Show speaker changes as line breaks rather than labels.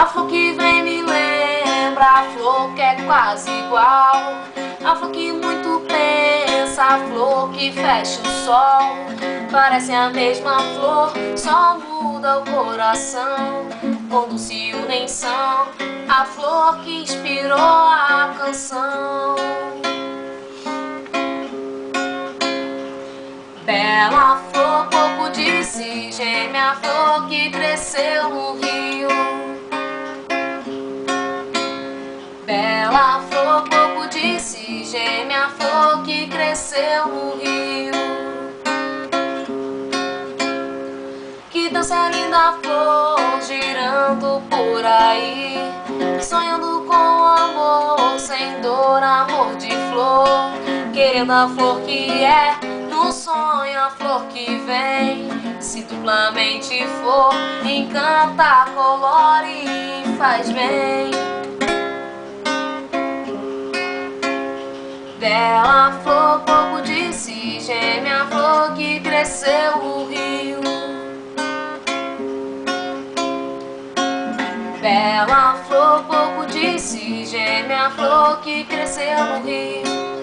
A flor que vem me lembra a flor que é quase igual. A flor que muito pensa, a flor que fecha o sol. Parece a mesma flor, só muda o coração. Quando se unem são a flor que inspirou a canção. Bela flor, pouco de si, gêmea flor que cresceu no rio. Bela flor, pouco de si, gêmea flor que cresceu no rio. Que dança linda flor, girando por aí, sonhando com amor, sem dor, amor de flor. Querendo a flor que é, no sonho a flor que vem. Se duplamente for, encanta, colore e faz bem. Bela flor, pouco de si, gêmea flor que cresceu no rio. Bela flor, pouco de si, gêmea flor que cresceu no rio.